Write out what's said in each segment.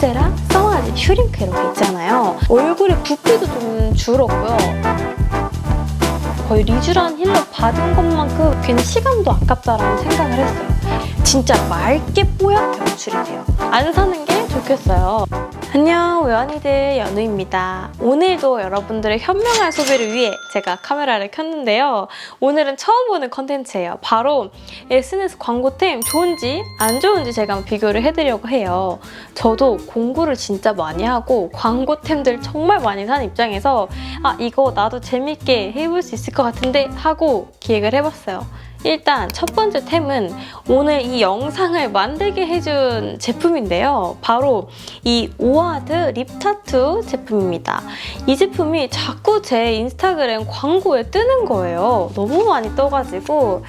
세라 써마지 슈링크 이렇게 있잖아요. 얼굴에 부피도 좀 줄었고요. 거의 리쥬란 힐러 받은 것만큼 괜히 시간도 아깝다라는 생각을 했어요. 진짜 맑게 뽀얗게 연출이 돼요. 안 사는 게 좋겠어요. 안녕, 외환이들 연우입니다. 오늘도 여러분들의 현명한 소비를 위해 제가 카메라를 켰는데요. 오늘은 처음 보는 컨텐츠예요. 바로 SNS 광고템 좋은지 안 좋은지 제가 한번 비교를 해드리려고 해요. 저도 공부를 진짜 많이 하고 광고템들 정말 많이 사는 입장에서 이거 나도 재밌게 해볼 수 있을 것 같은데 하고 기획을 해봤어요. 일단 첫 번째 템은 오늘 이 영상을 만들게 해준 제품인데요. 바로 이 오아드 립 타투 제품입니다. 이 제품이 자꾸 제 인스타그램 광고에 뜨는 거예요. 너무 많이 떠가지고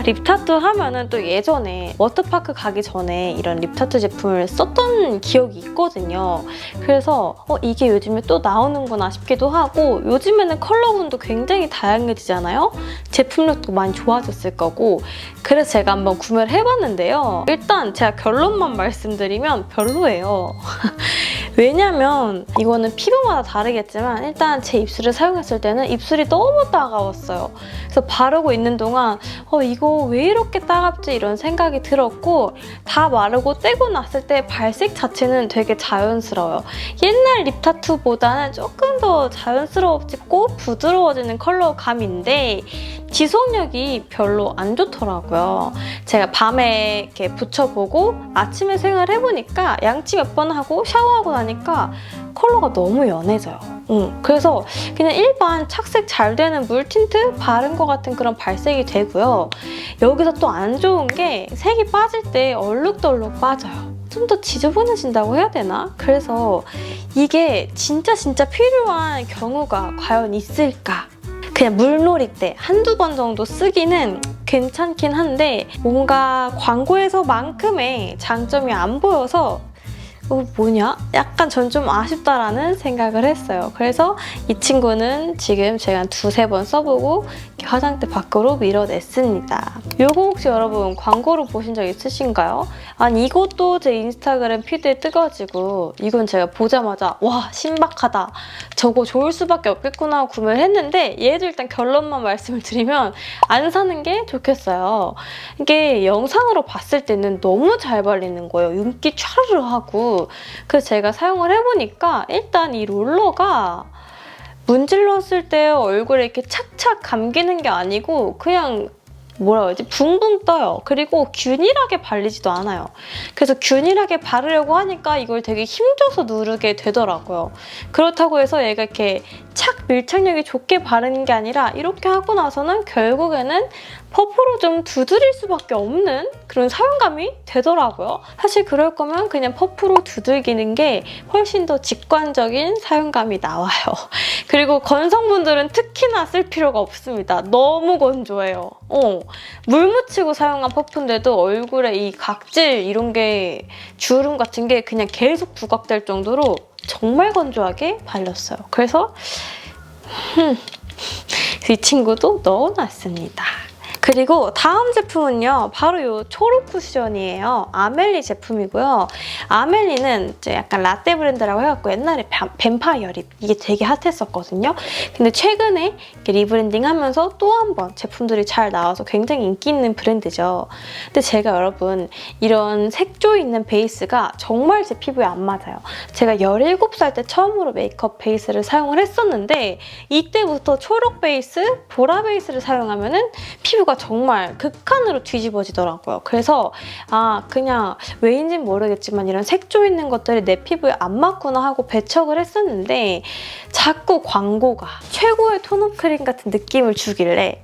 립 타투 하면은 또 예전에 워터파크 가기 전에 이런 립 타투 제품을 썼던 기억이 있거든요. 그래서 이게 요즘에 또 나오는구나 싶기도 하고, 요즘에는 컬러군도 굉장히 다양해지잖아요. 제품력도 많이 좋아졌을 거고, 그래서 제가 한번 구매를 해봤는데요. 일단 제가 결론만 말씀드리면 별로예요. 왜냐면 이거는 피부마다 다르겠지만 일단 제 입술을 사용했을 때는 입술이 너무 따가웠어요. 그래서 바르고 있는 동안 이거 왜 이렇게 따갑지 이런 생각이 들었고, 다 마르고 떼고 났을 때 발색 자체는 되게 자연스러워요. 옛날 립 타투보다는 조금 더 자연스러워지고 부드러워지는 컬러감인데 지속력이 별로 안 좋더라고요. 제가 밤에 이렇게 붙여보고 아침에 생활을 해보니까 양치 몇 번 하고 샤워하고 나니까 컬러가 너무 연해져요. 그래서 그냥 일반 착색 잘 되는 물 틴트 바른 것 같은 그런 발색이 되고요. 여기서 또 안 좋은 게 색이 빠질 때 얼룩덜룩 빠져요. 좀 더 지저분해진다고 해야 되나? 그래서 이게 진짜 필요한 경우가 과연 있을까? 그냥 물놀이 때 한두 번 정도 쓰기는 괜찮긴 한데 뭔가 광고에서만큼의 장점이 안 보여서 뭐냐? 약간 전 좀 아쉽다라는 생각을 했어요. 그래서 이 친구는 지금 제가 한 두세 번 써보고 화장대 밖으로 밀어냈습니다. 이거 혹시 여러분 광고로 보신 적 있으신가요? 아니 이것도 제 인스타그램 피드에 뜨가지고 이건 제가 보자마자 와 신박하다, 저거 좋을 수밖에 없겠구나 하고 구매를 했는데, 얘도 일단 결론만 말씀을 드리면 안 사는 게 좋겠어요. 이게 영상으로 봤을 때는 너무 잘 발리는 거예요. 윤기 촤르르 하고. 그래서 제가 사용을 해보니까 일단 이 롤러가 문질렀을 때 얼굴에 이렇게 착착 감기는 게 아니고 그냥 뭐라 그러지? 붕붕 떠요. 그리고 균일하게 발리지도 않아요. 그래서 균일하게 바르려고 하니까 이걸 되게 힘줘서 누르게 되더라고요. 그렇다고 해서 얘가 이렇게 착 밀착력이 좋게 바르는 게 아니라 이렇게 하고 나서는 결국에는 퍼프로 좀 두드릴 수밖에 없는 그런 사용감이 되더라고요. 사실 그럴 거면 그냥 퍼프로 두들기는 게 훨씬 더 직관적인 사용감이 나와요. 그리고 건성분들은 특히나 쓸 필요가 없습니다. 너무 건조해요. 물 묻히고 사용한 퍼프인데도 얼굴에 이 각질 이런 게 주름 같은 게 그냥 계속 부각될 정도로 정말 건조하게 발렸어요. 그래서 이 친구도 넣어놨습니다. 그리고 다음 제품은요, 바로 이 초록 쿠션이에요. 아멜리 제품이고요. 아멜리는 이제 약간 라떼 브랜드라고 해갖고 옛날에 뱀파이어 립 이게 되게 핫했었거든요. 근데 최근에 이렇게 리브랜딩하면서 또 한 번 제품들이 잘 나와서 굉장히 인기 있는 브랜드죠. 근데 제가 여러분 이런 색조 있는 베이스가 정말 제 피부에 안 맞아요. 제가 17살 때 처음으로 메이크업 베이스를 사용을 했었는데 이때부터 초록 베이스, 보라 베이스를 사용하면은 피부가 정말 극한으로 뒤집어지더라고요. 그래서 그냥 왜인지는 모르겠지만 이런 색조 있는 것들이 내 피부에 안 맞구나 하고 배척을 했었는데 자꾸 광고가 최고의 톤업 크림 같은 느낌을 주길래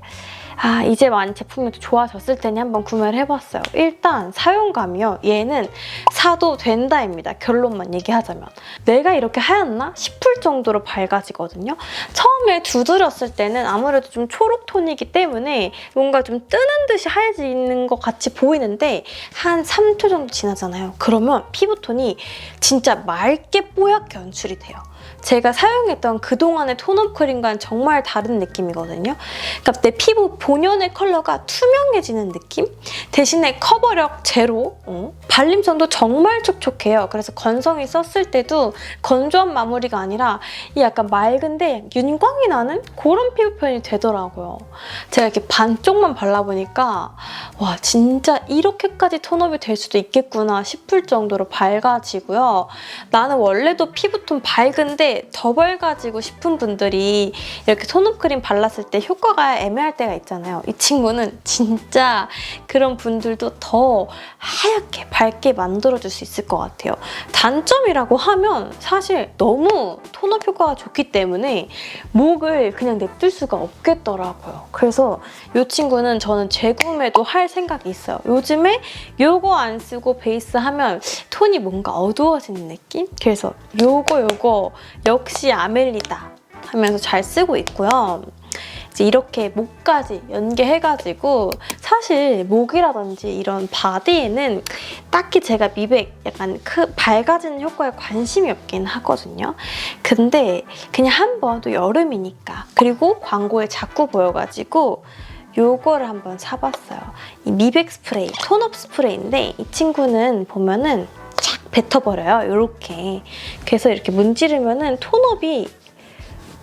이제 많이 제품이 좋아졌을 테니 한번 구매를 해봤어요. 일단 사용감이요. 얘는 사도 된다입니다. 결론만 얘기하자면. 내가 이렇게 하얗나 싶을 정도로 밝아지거든요. 처음에 두드렸을 때는 아무래도 좀 초록 톤이기 때문에 뭔가 좀 뜨는 듯이 하얘지는 것 같이 보이는데 한 3초 정도 지나잖아요. 그러면 피부톤이 진짜 맑게 뽀얗게 연출이 돼요. 제가 사용했던 그동안의 톤업 크림과는 정말 다른 느낌이거든요. 그러니까 내 피부 본연의 컬러가 투명해지는 느낌? 대신에 커버력 제로, 발림성도 정말 촉촉해요. 그래서 건성이 썼을 때도 건조한 마무리가 아니라 이 약간 맑은데 윤광이 나는 그런 피부 표현이 되더라고요. 제가 이렇게 반쪽만 발라보니까 와, 진짜 이렇게까지 톤업이 될 수도 있겠구나 싶을 정도로 밝아지고요. 나는 원래도 피부톤 밝은데 더 밝아지고 싶은 분들이 이렇게 톤업 크림 발랐을 때 효과가 애매할 때가 있잖아요. 이 친구는 진짜 그런 분들도 더 하얗게 밝게 만들어줄 수 있을 것 같아요. 단점이라고 하면 사실 너무 톤업 효과가 좋기 때문에 목을 그냥 냅둘 수가 없겠더라고요. 그래서 이 친구는 저는 재구매도 할 생각이 있어요. 요즘에 요거 안 쓰고 베이스 하면 톤이 뭔가 어두워지는 느낌? 그래서 요거 역시 아멜리다 하면서 잘 쓰고 있고요. 이제 이렇게 목까지 연계해가지고 사실 목이라든지 이런 바디에는 딱히 제가 미백 약간 밝아지는 효과에 관심이 없긴 하거든요. 근데 그냥 한번 또 여름이니까 그리고 광고에 자꾸 보여가지고 요거를 한번 사봤어요. 이 미백 스프레이, 톤업 스프레이인데 이 친구는 보면은 착 뱉어버려요. 이렇게. 그래서 이렇게 문지르면은 톤업이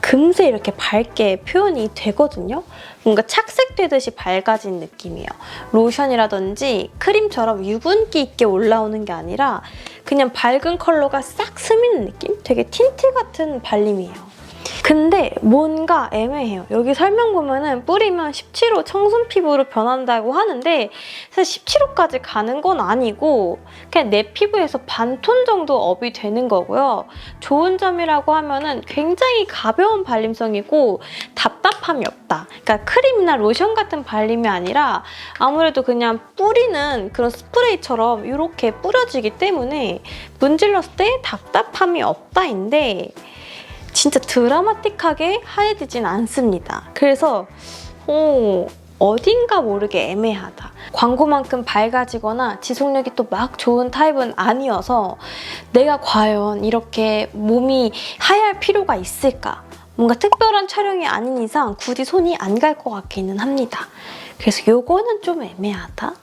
금세 이렇게 밝게 표현이 되거든요. 뭔가 착색되듯이 밝아진 느낌이에요. 로션이라든지 크림처럼 유분기 있게 올라오는 게 아니라 그냥 밝은 컬러가 싹 스미는 느낌? 되게 틴트 같은 발림이에요. 근데 뭔가 애매해요. 여기 설명 보면은 뿌리면 17호 청순 피부로 변한다고 하는데 사실 17호까지 가는 건 아니고 그냥 내 피부에서 반톤 정도 업이 되는 거고요. 좋은 점이라고 하면은 굉장히 가벼운 발림성이고 답답함이 없다. 그러니까 크림이나 로션 같은 발림이 아니라 아무래도 그냥 뿌리는 그런 스프레이처럼 이렇게 뿌려지기 때문에 문질렀을 때 답답함이 없다인데 진짜 드라마틱하게 하얘지진 않습니다. 그래서 어딘가 모르게 애매하다. 광고만큼 밝아지거나 지속력이 또 막 좋은 타입은 아니어서 내가 과연 이렇게 몸이 하얄 필요가 있을까? 뭔가 특별한 촬영이 아닌 이상 굳이 손이 안 갈 것 같기는 합니다. 그래서 요거는 좀 애매하다?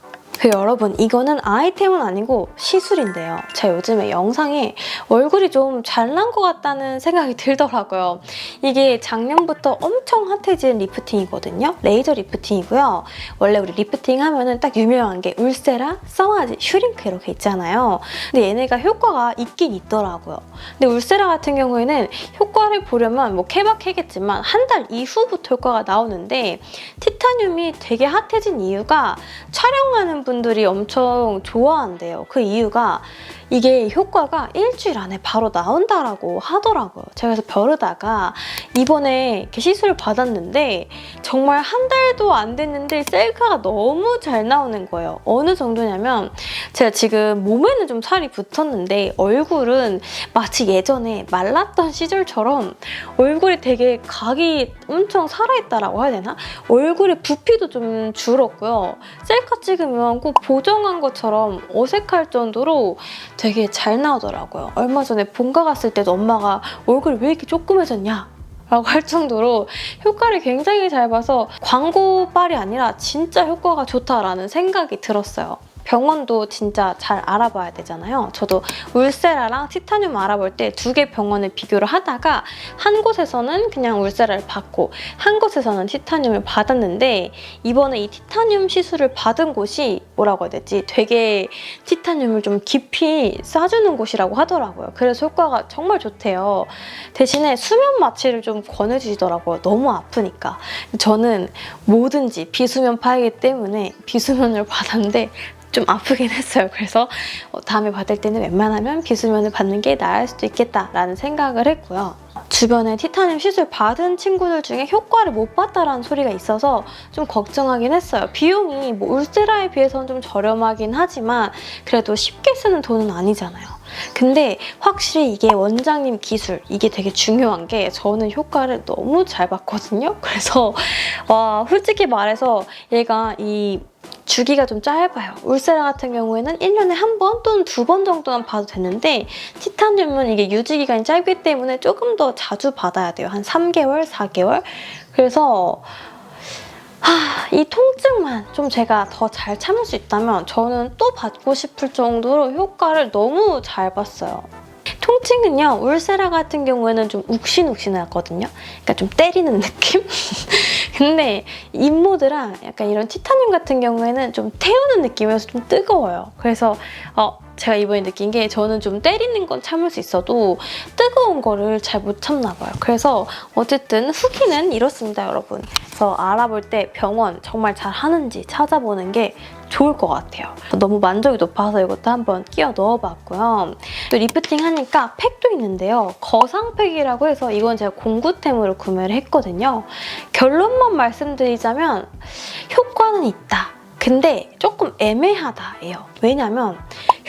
여러분, 이거는 아이템은 아니고 시술인데요. 제가 요즘에 영상에 얼굴이 좀 잘난 것 같다는 생각이 들더라고요. 이게 작년부터 엄청 핫해진 리프팅이거든요. 레이저 리프팅이고요. 원래 우리 리프팅 하면은 딱 유명한 게 울세라, 써마지, 슈링크 이렇게 있잖아요. 근데 얘네가 효과가 있긴 있더라고요. 근데 울세라 같은 경우에는 효과를 보려면 뭐 케바케겠지만 한 달 이후부터 효과가 나오는데 티타늄이 되게 핫해진 이유가 촬영하는 분들이 엄청 좋아한대요. 그 이유가 이게 효과가 일주일 안에 바로 나온다라고 하더라고요. 제가 그래서 벼르다가 이번에 이렇게 시술을 받았는데 정말 한 달도 안 됐는데 셀카가 너무 잘 나오는 거예요. 어느 정도냐면 제가 지금 몸에는 좀 살이 붙었는데 얼굴은 마치 예전에 말랐던 시절처럼 얼굴이 되게 각이 엄청 살아있다라고 해야 되나? 얼굴에 부피도 좀 줄었고요. 셀카 찍으면 꼭 보정한 것처럼 어색할 정도로 되게 잘 나오더라고요. 얼마 전에 본가 갔을 때도 엄마가 얼굴이 왜 이렇게 조그매졌냐? 라고 할 정도로 효과를 굉장히 잘 봐서 광고빨이 아니라 진짜 효과가 좋다라는 생각이 들었어요. 병원도 진짜 잘 알아봐야 되잖아요. 저도 울세라랑 티타늄 알아볼 때 두 개 병원을 비교를 하다가 한 곳에서는 그냥 울세라를 받고 한 곳에서는 티타늄을 받았는데 이번에 이 티타늄 시술을 받은 곳이 뭐라고 해야 되지? 되게 티타늄을 좀 깊이 쏴주는 곳이라고 하더라고요. 그래서 효과가 정말 좋대요. 대신에 수면 마취를 좀 권해주시더라고요. 너무 아프니까. 저는 뭐든지 비수면파이기 때문에 비수면을 받았는데 좀 아프긴 했어요. 그래서 다음에 받을 때는 웬만하면 비수면을 받는 게 나을 수도 있겠다라는 생각을 했고요. 주변에 티타늄 시술 받은 친구들 중에 효과를 못 봤다라는 소리가 있어서 좀 걱정하긴 했어요. 비용이 뭐 울세라에 비해서는 좀 저렴하긴 하지만 그래도 쉽게 쓰는 돈은 아니잖아요. 근데 확실히 이게 원장님 기술, 이게 되게 중요한 게 저는 효과를 너무 잘 봤거든요. 그래서 와, 솔직히 말해서 얘가 이 주기가 좀 짧아요. 울세라 같은 경우에는 1년에 한 번 또는 2번 정도만 봐도 되는데 티타늄은 이게 유지 기간이 짧기 때문에 조금 더 자주 받아야 돼요. 한 3개월, 4개월. 그래서 이 통증만 좀 제가 더 잘 참을 수 있다면 저는 또 받고 싶을 정도로 효과를 너무 잘 봤어요. 통증은요, 울세라 같은 경우에는 좀 욱신욱신하거든요. 그러니까 좀 때리는 느낌? 근데 임모드랑 약간 이런 티타늄 같은 경우에는 좀 태우는 느낌이어서 좀 뜨거워요. 그래서 제가 이번에 느낀 게 저는 좀 때리는 건 참을 수 있어도 뜨거운 거를 잘 못 참나 봐요. 그래서 어쨌든 후기는 이렇습니다, 여러분. 그래서 알아볼 때 병원 정말 잘 하는지 찾아보는 게 좋을 것 같아요. 너무 만족이 높아서 이것도 한번 끼워 넣어봤고요. 또 리프팅 하니까 팩도 있는데요. 거상팩이라고 해서 이건 제가 공구템으로 구매를 했거든요. 결론만 말씀드리자면 효과는 있다. 근데 조금 애매하다예요. 왜냐면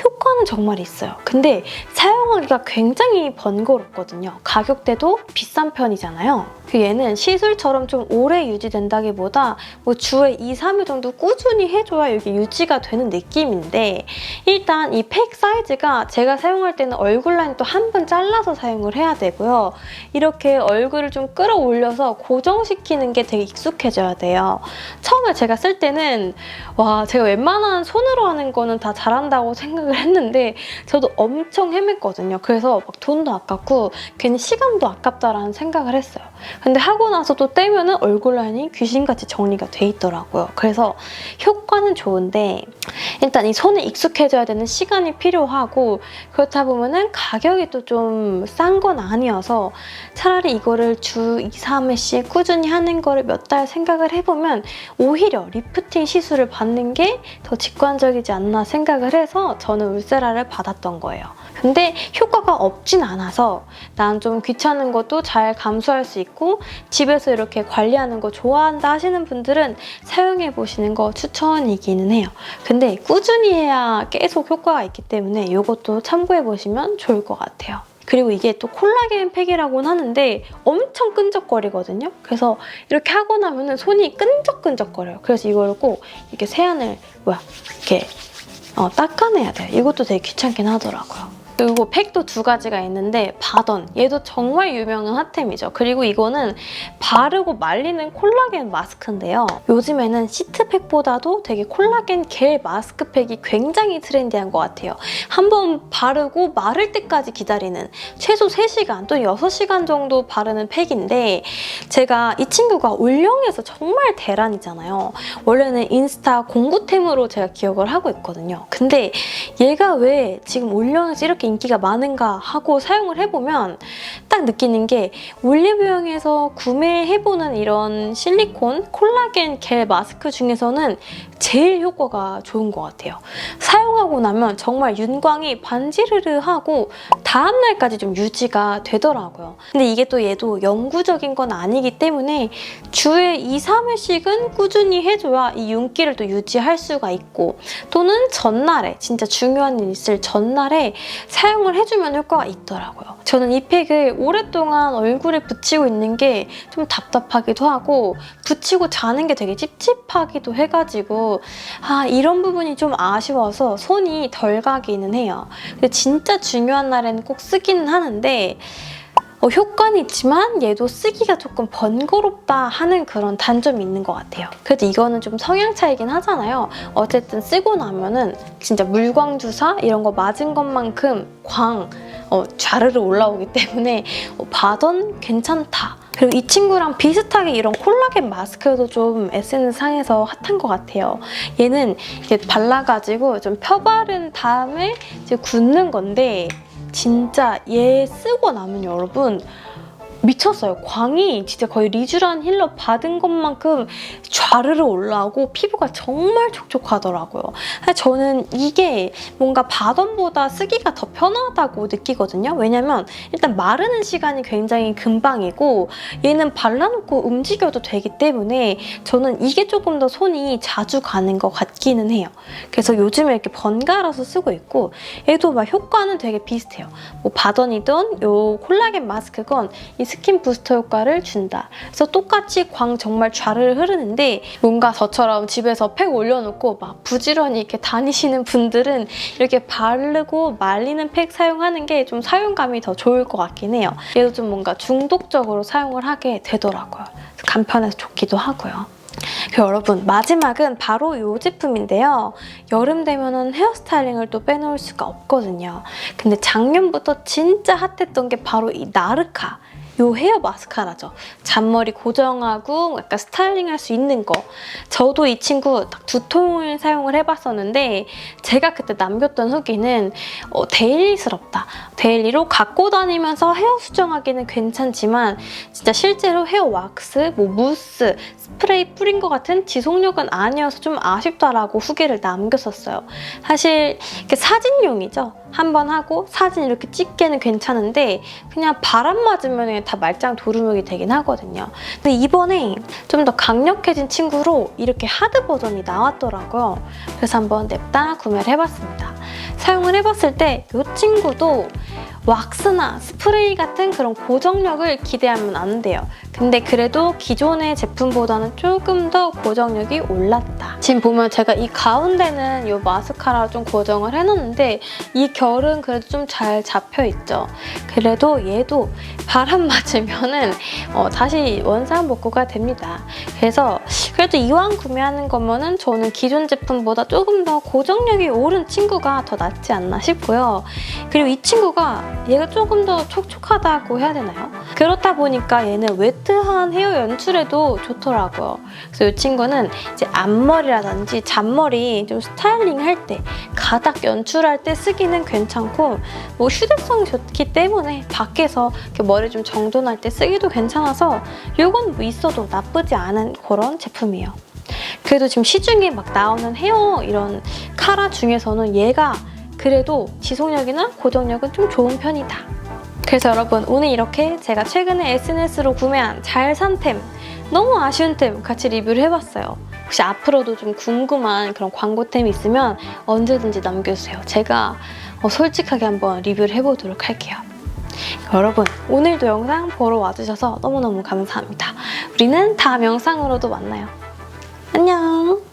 효과는 정말 있어요. 근데 사용하기가 굉장히 번거롭거든요. 가격대도 비싼 편이잖아요. 얘는 시술처럼 좀 오래 유지된다기보다 뭐 주에 2, 3일 정도 꾸준히 해줘야 이게 유지가 되는 느낌인데 일단 이 팩 사이즈가 제가 사용할 때는 얼굴 라인 또 한 번 잘라서 사용을 해야 되고요. 이렇게 얼굴을 좀 끌어올려서 고정시키는 게 되게 익숙해져야 돼요. 처음에 제가 쓸 때는 와, 제가 웬만한 손으로 하는 거는 다 잘한다고 생각을 했는데 저도 엄청 헤맸거든요. 그래서 막 돈도 아깝고 괜히 시간도 아깝다라는 생각을 했어요. 근데 하고 나서 또 떼면은 얼굴 라인이 귀신같이 정리가 돼 있더라고요. 그래서 효과는 좋은데 일단 이 손에 익숙해져야 되는 시간이 필요하고 그렇다 보면은 가격이 또 좀 싼 건 아니어서 차라리 이거를 주 2, 3회씩 꾸준히 하는 거를 몇 달 생각을 해보면 오히려 리프팅 시술을 받는 게 더 직관적이지 않나 생각을 해서 저는 울세라를 받았던 거예요. 근데 효과가 없진 않아서 난 좀 귀찮은 것도 잘 감수할 수 있고 집에서 이렇게 관리하는 거 좋아한다 하시는 분들은 사용해보시는 거 추천이기는 해요. 근데 꾸준히 해야 계속 효과가 있기 때문에 이것도 참고해보시면 좋을 것 같아요. 그리고 이게 또 콜라겐 팩이라고는 하는데 엄청 끈적거리거든요. 그래서 이렇게 하고 나면 손이 끈적끈적거려요. 그래서 이걸 꼭 이렇게 세안을 이렇게 닦아내야 돼요. 이것도 되게 귀찮긴 하더라고요. 그리고 팩도 2가지가 있는데 바던, 얘도 정말 유명한 핫템이죠. 그리고 이거는 바르고 말리는 콜라겐 마스크인데요. 요즘에는 시트팩보다도 되게 콜라겐 겔 마스크팩이 굉장히 트렌디한 것 같아요. 한번 바르고 마를 때까지 기다리는 최소 3시간 또는 6시간 정도 바르는 팩인데 제가 이 친구가 올영에서 정말 대란이잖아요. 원래는 인스타 공구템으로 제가 기억을 하고 있거든요. 근데 얘가 왜 지금 올영에서 이렇게 인기가 많은가 하고 사용을 해보면 딱 느끼는 게 올리브영에서 구매해보는 이런 실리콘 콜라겐 겔 마스크 중에서는 제일 효과가 좋은 것 같아요. 사용하고 나면 정말 윤광이 반지르르하고 다음날까지 좀 유지가 되더라고요. 근데 이게 또 얘도 영구적인 건 아니기 때문에 주에 2, 3회씩은 꾸준히 해줘야 이 윤기를 또 유지할 수가 있고 또는 전날에 진짜 중요한 일 있을 전날에 사용을 해주면 효과가 있더라고요. 저는 이 팩을 오랫동안 얼굴에 붙이고 있는 게 좀 답답하기도 하고 붙이고 자는 게 되게 찝찝하기도 해가지고 이런 부분이 좀 아쉬워서 손이 덜 가기는 해요. 근데 진짜 중요한 날에는 꼭 쓰기는 하는데 효과는 있지만 얘도 쓰기가 조금 번거롭다 하는 그런 단점이 있는 것 같아요. 그래도 이거는 좀 성향 차이긴 하잖아요. 어쨌든 쓰고 나면은 진짜 물광 주사 이런 거 맞은 것만큼 좌르르 올라오기 때문에 바던 괜찮다. 그리고 이 친구랑 비슷하게 이런 콜라겐 마스크도 좀 SNS상에서 핫한 것 같아요. 얘는 이렇게 발라가지고 좀 펴바른 다음에 이제 굳는 건데 진짜 얘 쓰고 나면 여러분 미쳤어요. 광이 진짜 거의 리쥬란 힐러 받은 것만큼 좌르르 올라오고 피부가 정말 촉촉하더라고요. 저는 이게 뭔가 바던보다 쓰기가 더 편하다고 느끼거든요. 왜냐면 일단 마르는 시간이 굉장히 금방이고 얘는 발라놓고 움직여도 되기 때문에 저는 이게 조금 더 손이 자주 가는 것 같기는 해요. 그래서 요즘에 이렇게 번갈아서 쓰고 있고 얘도 막 효과는 되게 비슷해요. 뭐 바던이든 요 콜라겐 마스크건 이 스킨 부스터 효과를 준다. 그래서 똑같이 광 정말 좌르르 흐르는데 뭔가 저처럼 집에서 팩 올려놓고 막 부지런히 이렇게 다니시는 분들은 이렇게 바르고 말리는 팩 사용하는 게 좀 사용감이 더 좋을 것 같긴 해요. 얘도 좀 뭔가 중독적으로 사용을 하게 되더라고요. 간편해서 좋기도 하고요. 여러분, 마지막은 바로 이 제품인데요. 여름 되면은 헤어스타일링을 또 빼놓을 수가 없거든요. 근데 작년부터 진짜 핫했던 게 바로 이 나르카. 요 헤어 마스카라죠. 잔머리 고정하고 약간 스타일링할 수 있는 거. 저도 이 친구 딱 2통을 사용을 해봤었는데 제가 그때 남겼던 후기는 데일리스럽다. 데일리로 갖고 다니면서 헤어 수정하기는 괜찮지만 진짜 실제로 헤어 왁스, 뭐 무스, 스프레이 뿌린 것 같은 지속력은 아니어서 좀 아쉽다라고 후기를 남겼었어요. 사실 이렇게 사진용이죠. 한번 하고 사진 이렇게 찍기에는 괜찮은데 그냥 바람 맞으면 다 말짱 도루묵이 되긴 하거든요. 근데 이번에 좀 더 강력해진 친구로 이렇게 하드 버전이 나왔더라고요. 그래서 한번 냅다 구매를 해봤습니다. 사용을 해봤을 때 이 친구도 왁스나 스프레이 같은 그런 고정력을 기대하면 안 돼요. 근데 그래도 기존의 제품보다는 조금 더 고정력이 올랐다. 지금 보면 제가 이 가운데는 이 마스카라 좀 고정을 해놨는데 이 결은 그래도 좀 잘 잡혀있죠. 그래도 얘도 바람 맞으면은 다시 원산 복구가 됩니다. 그래서 그래도 이왕 구매하는 거면은 저는 기존 제품보다 조금 더 고정력이 오른 친구가 더 낫지 않나 싶고요. 그리고 이 친구가 얘가 조금 더 촉촉하다고 해야 되나요? 그렇다 보니까 얘는 웨트한 헤어 연출에도 좋더라고요. 그래서 이 친구는 이제 앞머리라든지 잔머리 좀 스타일링 할 때, 가닥 연출할 때 쓰기는 괜찮고 뭐 휴대성이 좋기 때문에 밖에서 이렇게 머리 좀 정돈할 때 쓰기도 괜찮아서 이건 뭐 있어도 나쁘지 않은 그런 제품이에요. 그래도 지금 시중에 막 나오는 헤어 이런 카라 중에서는 얘가 그래도 지속력이나 고정력은 좀 좋은 편이다. 그래서 여러분, 오늘 이렇게 제가 최근에 SNS로 구매한 잘 산 템, 너무 아쉬운 템 같이 리뷰를 해봤어요. 혹시 앞으로도 좀 궁금한 그런 광고템이 있으면 언제든지 남겨주세요. 제가 솔직하게 한번 리뷰를 해보도록 할게요. 여러분, 오늘도 영상 보러 와주셔서 너무너무 감사합니다. 우리는 다음 영상으로도 만나요. 안녕!